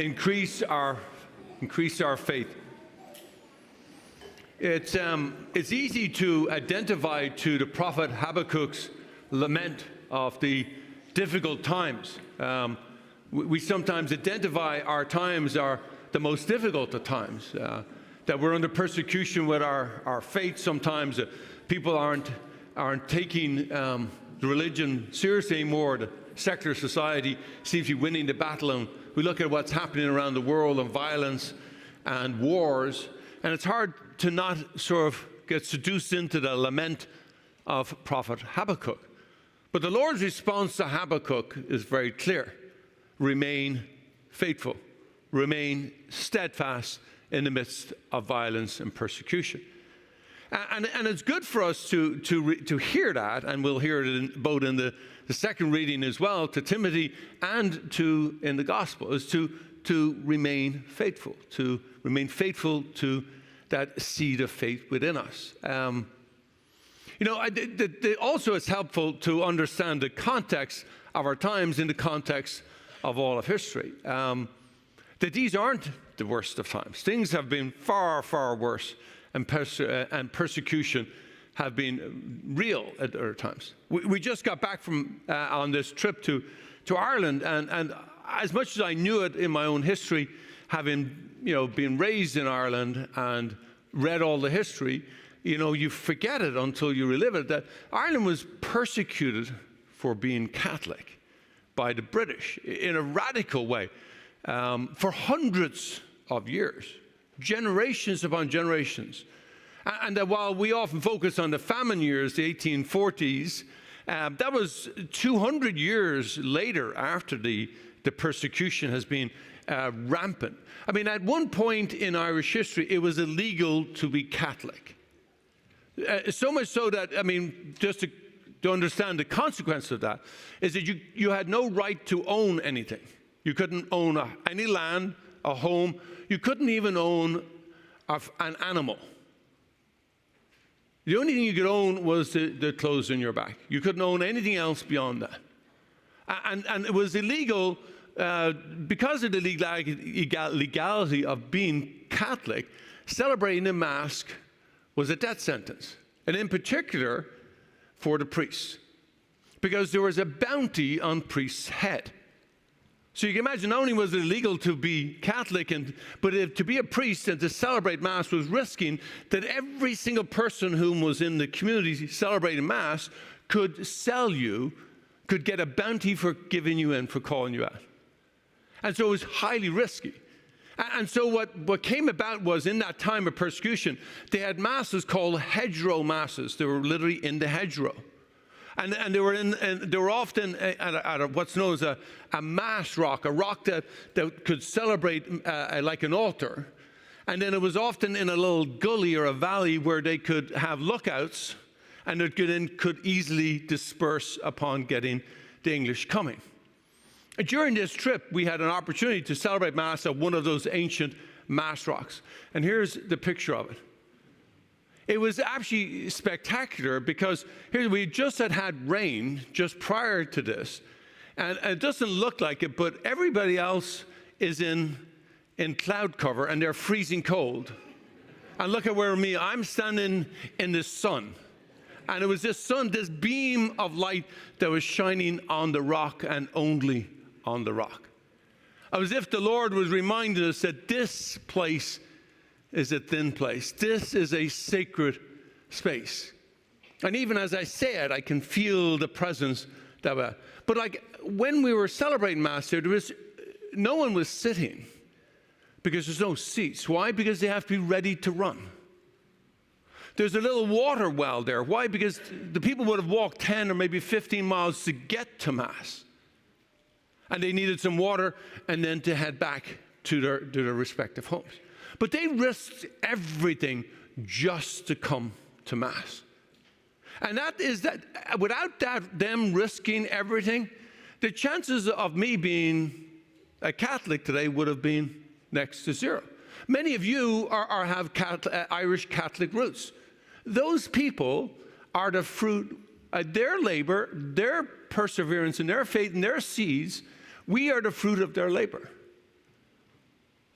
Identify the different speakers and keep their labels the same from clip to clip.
Speaker 1: increase our faith. It's easy to identify to the prophet Habakkuk's lament of the difficult times. We sometimes identify our times are the most difficult of times, that we're under persecution with our faith sometimes. People aren't taking the religion seriously anymore. The secular society seems to be winning the battle, and we look at what's happening around the world and violence and wars, and it's hard to not sort of get seduced into the lament of prophet Habakkuk. But the Lord's response to Habakkuk is very clear. Remain faithful. Remain steadfast in the midst of violence and persecution. And it's good for us to hear that, and we'll hear it both in the second reading as well, to Timothy and in the gospel, is to remain faithful, to that seed of faith within us. Also it's helpful to understand the context of our times in the context of all of history. That these aren't the worst of times. Things have been far, far worse, and persecution have been real at other times. We just got back from on this trip to Ireland, and as much as I knew it in my own history, having been raised in Ireland and read all the history, you forget it until you relive it, that Ireland was persecuted for being Catholic by the British in a radical way for hundreds of years, generations upon generations. And that while we often focus on the famine years, the 1840s, that was 200 years later after the persecution has been rampant. I mean, at one point in Irish history, it was illegal to be Catholic. So much so that, just to understand the consequence of that, is that you had no right to own anything. You couldn't own any land, a home. You couldn't even own an animal. The only thing you could own was the clothes on your back. You couldn't own anything else beyond that. And it was illegal because of the legality of being Catholic. Celebrating the Mass was a death sentence, and in particular for the priests, because there was a bounty on priests' head. So you can imagine, not only was it illegal to be Catholic, but to be a priest and to celebrate Mass was risking that every single person whom was in the community celebrating Mass could get a bounty for giving you in, for calling you out. And so it was highly risky. And so what came about was, in that time of persecution, they had masses called hedgerow masses. They were literally in the hedgerow. And they were often at what's known as a mass rock, a rock that could celebrate like an altar. And then it was often in a little gully or a valley where they could have lookouts, and it could easily disperse upon getting the English coming. During this trip, we had an opportunity to celebrate Mass at one of those ancient mass rocks. And here's the picture of it. It was actually spectacular because we just had rain just prior to this. And it doesn't look like it, but everybody else is in cloud cover, and they're freezing cold. And look at where I'm standing in the sun. And it was this beam of light that was shining on the rock and only on the rock. As if the Lord was reminding us that this place is a thin place. This is a sacred space. And even as I say it, I can feel the presence that way. But like when we were celebrating Mass there was no one was sitting because there's no seats. Why? Because they have to be ready to run. There's a little water well there. Why? Because the people would have walked 10 or maybe 15 miles to get to Mass. And they needed some water and then to head back to their respective homes. But they risked everything just to come to Mass. And that is that without them risking everything, the chances of me being a Catholic today would have been next to zero. Many of you have Irish Catholic roots. Those people are the fruit of their labor, their perseverance, and their faith, and their seeds. We are the fruit of their labor.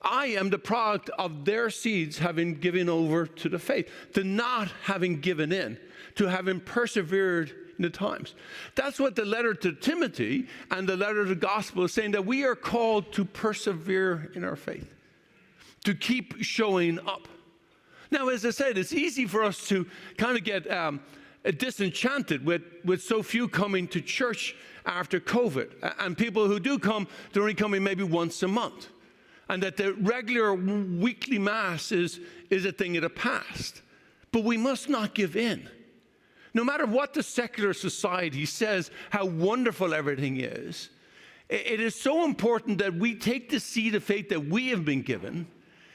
Speaker 1: I am the product of their seeds having given over to the faith, to not having given in, to having persevered in the times. That's what the letter to Timothy and the letter to the gospel is saying, that we are called to persevere in our faith, to keep showing up. Now, as I said, it's easy for us to kind of get disenchanted with so few coming to church after COVID. And people who do come, they're only coming maybe once a month. And that the regular weekly mass is a thing of the past. But we must not give in. No matter what the secular society says, how wonderful everything is, it is so important that we take the seed of faith that we have been given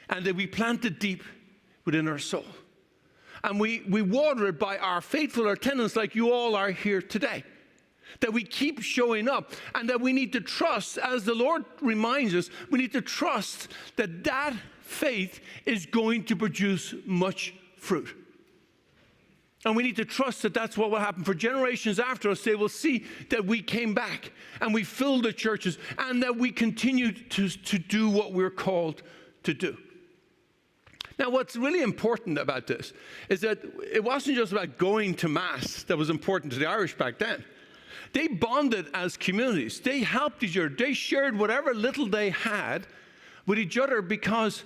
Speaker 1: and that we plant it deep within our soul. And we water it by our faithful attendance, like you all are here today. That we keep showing up, and that we need to trust, as the Lord reminds us, we need to trust that that faith is going to produce much fruit. And we need to trust that that's what will happen. For generations after us, they will see that we came back and we filled the churches and that we continued to do what we're called to do. Now, what's really important about this is that it wasn't just about going to Mass that was important to the Irish back then. They bonded as communities. They helped each other. They shared whatever little they had with each other because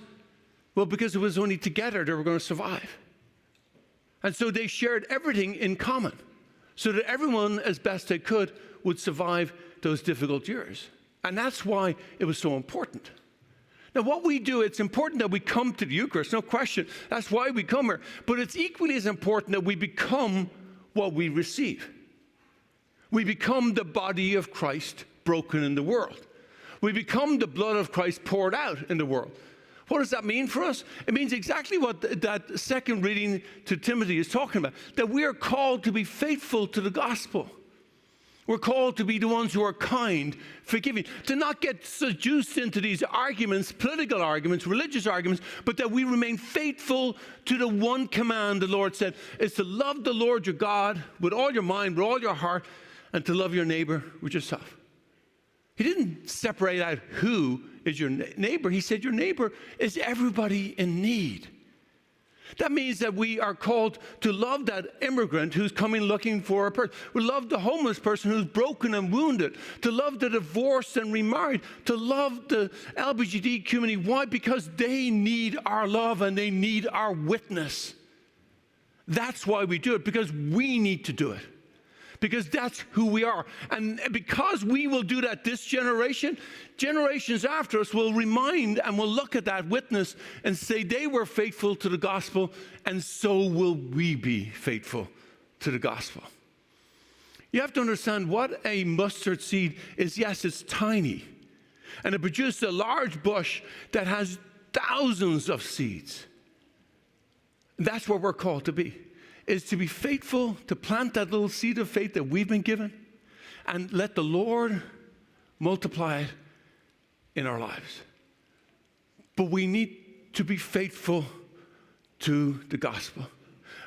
Speaker 1: it was only together they were going to survive. And so they shared everything in common so that everyone, as best they could, would survive those difficult years. And that's why it was so important. Now, what we do, it's important that we come to the Eucharist, no question. That's why we come here. But it's equally as important that we become what we receive. We become the body of Christ broken in the world. We become the blood of Christ poured out in the world. What does that mean for us? It means exactly what that second reading to Timothy is talking about, that we are called to be faithful to the gospel. We're called to be the ones who are kind, forgiving, to not get seduced into these arguments, political arguments, religious arguments, but that we remain faithful to the one command the Lord said, is to love the Lord your God with all your mind, with all your heart, and to love your neighbor with yourself. He didn't separate out who is your neighbor. He said your neighbor is everybody in need. That means that we are called to love that immigrant who's coming looking for a person. We love the homeless person who's broken and wounded. To love the divorced and remarried. To love the LGBT community. Why? Because they need our love and they need our witness. That's why we do it, because we need to do it. Because that's who we are. And because we will do that this generation, generations after us will remind and will look at that witness and say they were faithful to the gospel, and so will we be faithful to the gospel. You have to understand what a mustard seed is. Yes, it's tiny. And it produces a large bush that has thousands of seeds. That's what we're called to be. Is to be faithful, to plant that little seed of faith that we've been given, and let the Lord multiply it in our lives. But we need to be faithful to the gospel.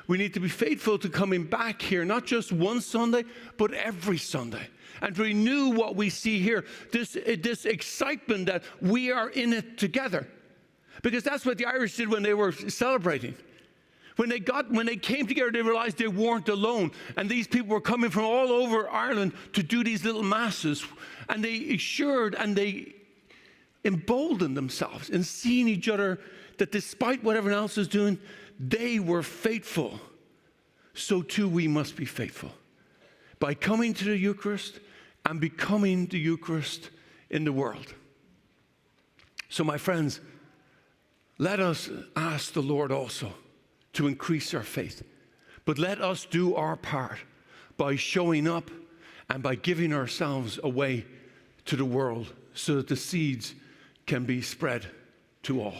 Speaker 1: We need to be faithful to coming back here, not just one Sunday, but every Sunday. And to renew what we see here, this excitement that we are in it together. Because that's what the Irish did when they were celebrating. When they came together, they realized they weren't alone. And these people were coming from all over Ireland to do these little masses. And they assured and they emboldened themselves in seeing each other that despite what everyone else is doing, they were faithful. So too we must be faithful. By coming to the Eucharist and becoming the Eucharist in the world. So my friends, let us ask the Lord also to increase our faith. But let us do our part by showing up and by giving ourselves away to the world so that the seeds can be spread to all.